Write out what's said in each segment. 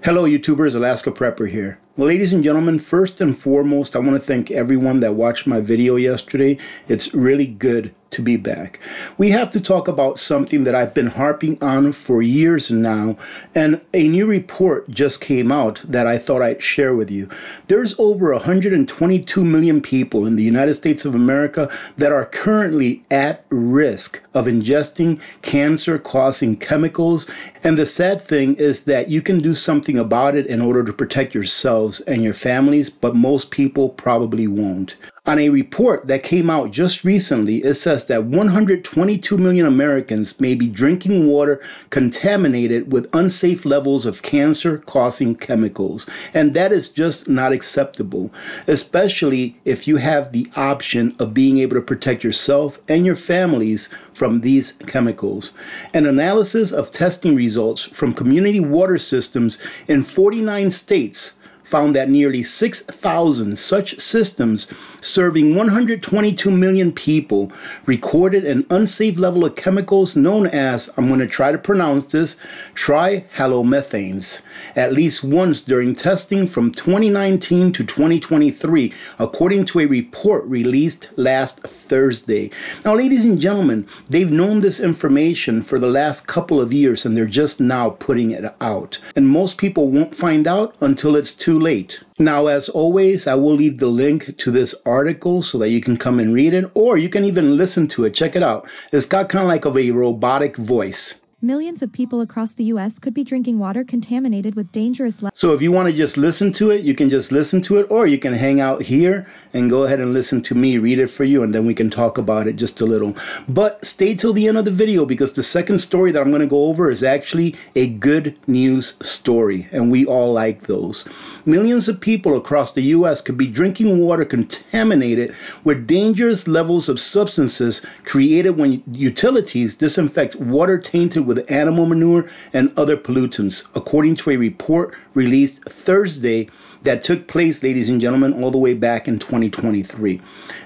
Hello YouTubers, Alaska Prepper here. Well, ladies and gentlemen, first and foremost, I want to thank everyone that watched my video yesterday. It's really good to be back. We have to talk about something that I've been harping on for years now, and a new report just came out that I thought I'd share with you. There's over 122 million people in the United States of America that are currently at risk of ingesting cancer-causing chemicals, and the sad thing is that you can do something about it in order to protect yourself and your families, but most people probably won't. On a report that came out just recently, it says that 122 million Americans may be drinking water contaminated with unsafe levels of cancer-causing chemicals. And that is just not acceptable, especially if you have the option of being able to protect yourself and your families from these chemicals. An analysis of testing results from community water systems in 49 states found that nearly 6,000 such systems serving 122 million people recorded an unsafe level of chemicals known as, I'm going to try to pronounce this, trihalomethanes, at least once during testing from 2019 to 2023, according to a report released last Thursday. Now, ladies and gentlemen, they've known this information for the last couple of years, and they're just now putting it out. And most people won't find out until it's too late. Now, as always, I will leave the link to this article so that you can come and read it, or you can even listen to it. Check it out. It's got kind of like a robotic voice. Millions of people across the U.S. could be drinking water contaminated with dangerous levels. So if you want to just listen to it, you can just listen to it, or you can hang out here and go ahead and listen to me read it for you, and then we can talk about it just a little. But stay till the end of the video, because the second story that I'm going to go over is actually a good news story, and we all like those. Millions of people across the U.S. could be drinking water contaminated with dangerous levels of substances created when utilities disinfect water tainted with animal manure and other pollutants, according to a report released Thursday that took place, ladies and gentlemen, all the way back in 2023.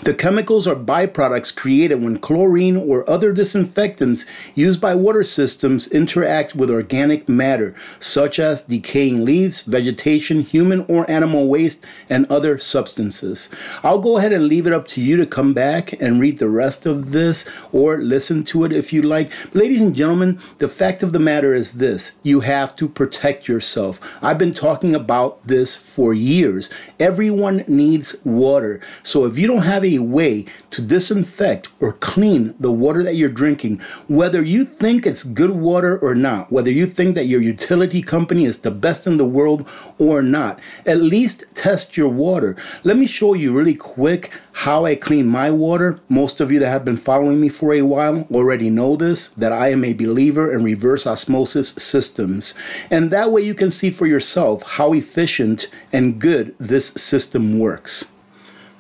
The chemicals are byproducts created when chlorine or other disinfectants used by water systems interact with organic matter, such as decaying leaves, vegetation, human or animal waste, and other substances. I'll go ahead and leave it up to you to come back and read the rest of this, or listen to it if you like. Ladies and gentlemen, the fact of the matter is this: you have to protect yourself. I've been talking about this for years. Everyone needs water. So if you don't have a way to disinfect or clean the water that you're drinking, whether you think it's good water or not, whether you think that your utility company is the best in the world or not, at least test your water. Let me show you really quick how I clean my water. Most of you that have been following me for a while already know this, that I am a believer in reverse osmosis systems. And that way you can see for yourself how efficient and good this system works.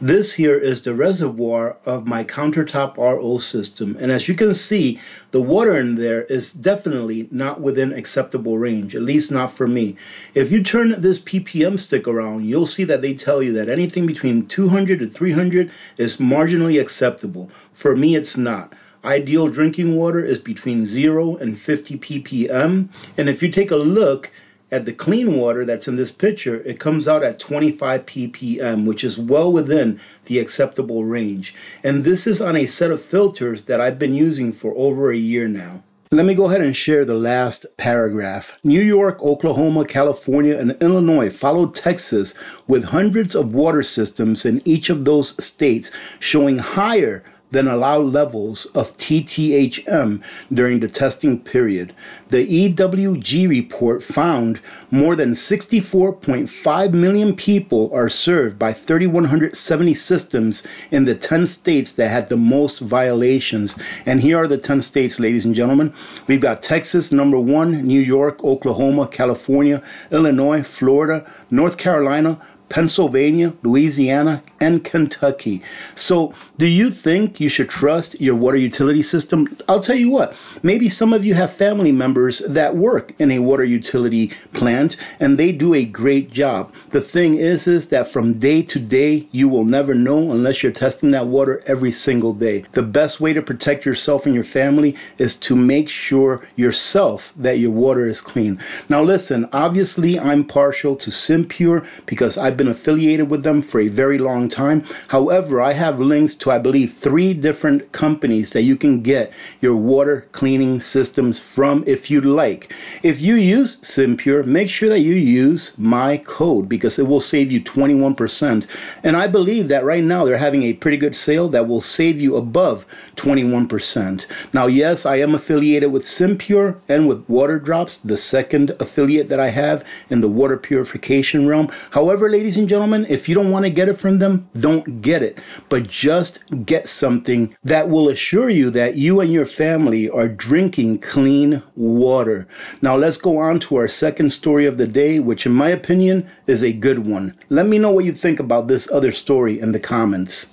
This here is the reservoir of my countertop RO system, and as you can see, the water in there is definitely not within acceptable range, at least not for me. If you turn this ppm stick around, you'll see that they tell you that anything between 200 to 300 is marginally acceptable. For me, it's not. Ideal drinking water is between 0 and 50 ppm, and if you take a look at the clean water that's in this picture, it comes out at 25 ppm, which is well within the acceptable range. And this is on a set of filters that I've been using for over a year now. Let me go ahead and share the last paragraph. New York, Oklahoma, California, and Illinois followed Texas with hundreds of water systems in each of those states showing higher than allowed levels of TTHM during the testing period. The EWG report found more than 64.5 million people are served by 3,170 systems in the 10 states that had the most violations. And here are the 10 states, ladies and gentlemen. We've got Texas, number 1, New York, Oklahoma, California, Illinois, Florida, North Carolina, Pennsylvania, Louisiana, and Kentucky. So do you think you should trust your water utility system? I'll tell you what, maybe some of you have family members that work in a water utility plant and they do a great job. The thing is that from day to day, you will never know unless you're testing that water every single day. The best way to protect yourself and your family is to make sure yourself that your water is clean. Now listen, obviously I'm partial to SIMPURE because I've been affiliated with them for a very long time. However, I have links to, I believe, 3 different companies that you can get your water cleaning systems from if you'd like. If you use SIMPURE, make sure that you use my code because it will save you 21%. And I believe that right now they're having a pretty good sale that will save you above 21%. Now, yes, I am affiliated with SIMPURE and with Waterdrops, the second affiliate that I have in the water purification realm. However, ladies and gentlemen, if you don't want to get it from them, don't get it. But just get something that will assure you that you and your family are drinking clean water. Now, let's go on to our second story of the day, which in my opinion is a good one. Let me know what you think about this other story in the comments.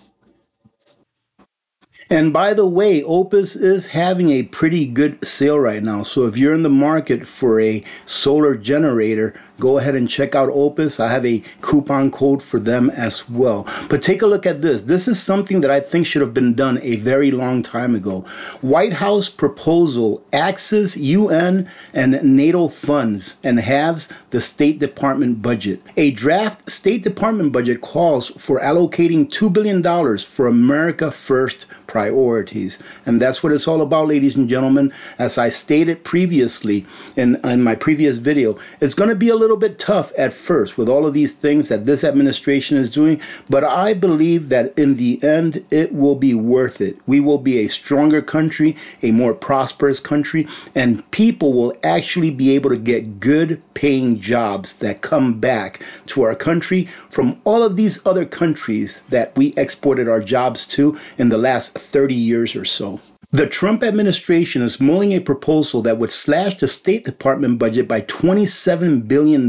And by the way, OUPES is having a pretty good sale right now. So if you're in the market for a solar generator, go ahead and check out OUPES. I have a coupon code for them as well. But take a look at this. This is something that I think should have been done a very long time ago. White House proposal axes UN and NATO funds and halves the State Department budget. A draft State Department budget calls for allocating $2 billion for America First priorities. And that's what it's all about, ladies and gentlemen. As I stated previously in my previous video, it's going to be a little bit tough at first with all of these things that this administration is doing, but I believe that in the end, it will be worth it. We will be a stronger country, a more prosperous country, and people will actually be able to get good paying jobs that come back to our country from all of these other countries that we exported our jobs to in the last 30 years or so. The Trump administration is mulling a proposal that would slash the State Department budget by $27 billion,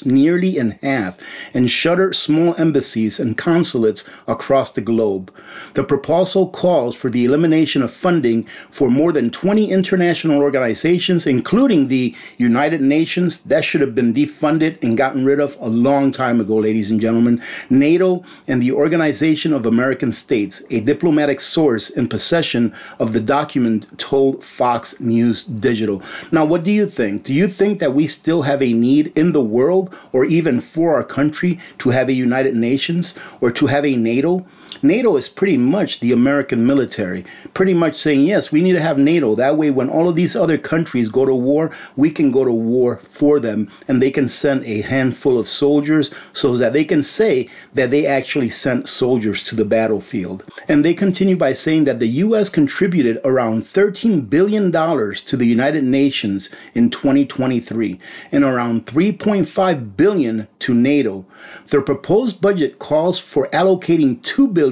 nearly in half, and shutter small embassies and consulates across the globe. The proposal calls for the elimination of funding for more than 20 international organizations, including the United Nations. That should have been defunded and gotten rid of a long time ago, ladies and gentlemen. NATO and the Organization of American States, a diplomatic source in possession of the document told Fox News Digital. Now, what do you think? Do you think that we still have a need in the world or even for our country to have a United Nations or to have a NATO? NATO is pretty much the American military, pretty much saying, yes, we need to have NATO. That way, when all of these other countries go to war, we can go to war for them and they can send a handful of soldiers so that they can say that they actually sent soldiers to the battlefield. And they continue by saying that the U.S. contributed around $13 billion to the United Nations in 2023 and around $3.5 billion to NATO. Their proposed budget calls for allocating $2 billion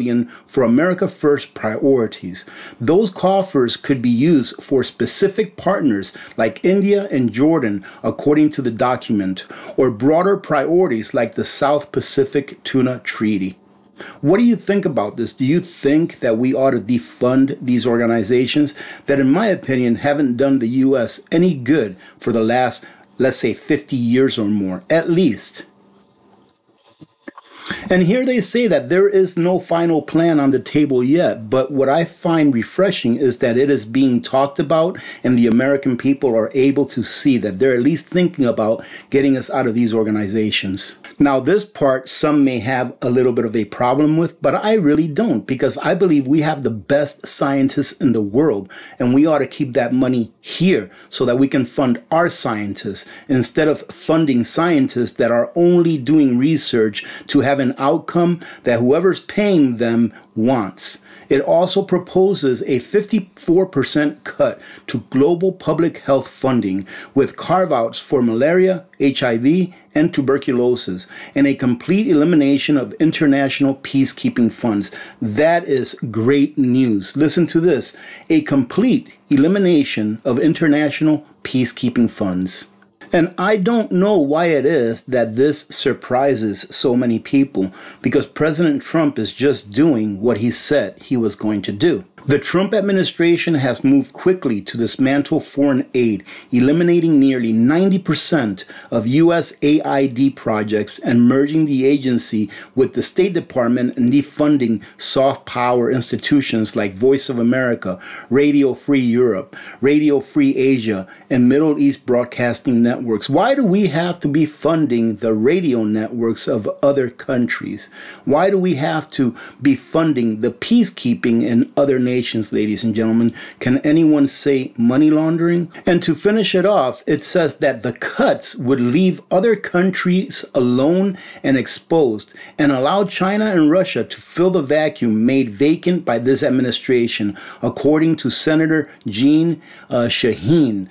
for America First priorities. Those coffers could be used for specific partners like India and Jordan, according to the document, or broader priorities like the South Pacific Tuna Treaty. What do you think about this? Do you think that we ought to defund these organizations that, in my opinion, haven't done the U.S. any good for the last, let's say, 50 years or more, at least? And here they say that there is no final plan on the table yet, but what I find refreshing is that it is being talked about and the American people are able to see that they're at least thinking about getting us out of these organizations. Now, this part some may have a little bit of a problem with, but I really don't, because I believe we have the best scientists in the world, and we ought to keep that money here so that we can fund our scientists instead of funding scientists that are only doing research to have an outcome that whoever's paying them wants. It also proposes a 54% cut to global public health funding, with carve-outs for malaria, HIV, and tuberculosis, and a complete elimination of international peacekeeping funds. That is great news. Listen to this: a complete elimination of international peacekeeping funds. And I don't know why it is that this surprises so many people, because President Trump is just doing what he said he was going to do. The Trump administration has moved quickly to dismantle foreign aid, eliminating nearly 90% of U.S. AID projects and merging the agency with the State Department and defunding soft power institutions like Voice of America, Radio Free Europe, Radio Free Asia, and Middle East broadcasting networks. Why do we have to be funding the radio networks of other countries? Why do we have to be funding the peacekeeping in other nations? Ladies and gentlemen, can anyone say money laundering? And to finish it off, it says that the cuts would leave other countries alone and exposed and allow China and Russia to fill the vacuum made vacant by this administration, according to Senator Jeanne Shaheen,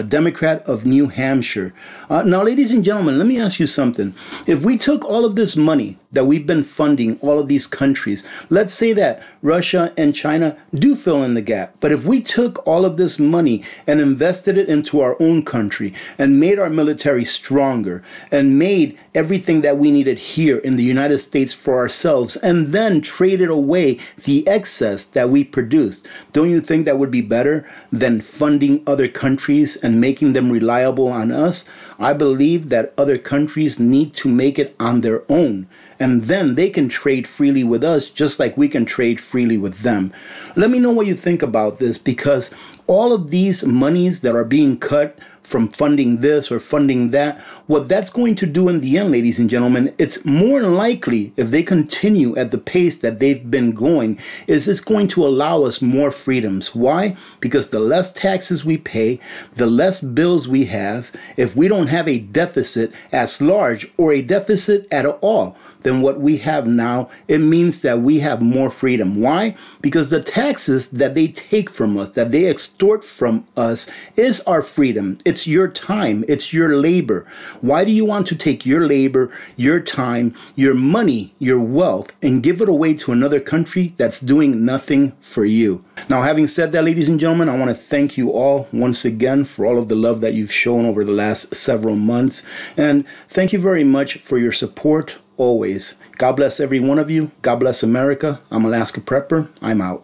Democrat of New Hampshire. Now, ladies and gentlemen, let me ask you something. If we took all of this money that we've been funding all of these countries, let's say that Russia and China do fill in the gap, but if we took all of this money and invested it into our own country and made our military stronger and made everything that we needed here in the United States for ourselves and then traded away the excess that we produced, don't you think that would be better than funding other countries and making them reliable on us? I believe that other countries need to make it on their own, and then they can trade freely with us just like we can trade freely with them. Let me know what you think about this, because all of these monies that are being cut from funding this or funding that, what that's going to do in the end, ladies and gentlemen, it's more likely, if they continue at the pace that they've been going, is it's going to allow us more freedoms. Why? Because the less taxes we pay, the less bills we have. If we don't have a deficit as large or a deficit at all than what we have now, it means that we have more freedom. Why? Because the taxes that they take from us, that they extort from us, is our freedom. It's your time. It's your labor. Why do you want to take your labor, your time, your money, your wealth, and give it away to another country that's doing nothing for you? Now, having said that, ladies and gentlemen, I want to thank you all once again for all of the love that you've shown over the last several months. And thank you very much for your support always. God bless every one of you. God bless America. I'm Alaska Prepper. I'm out.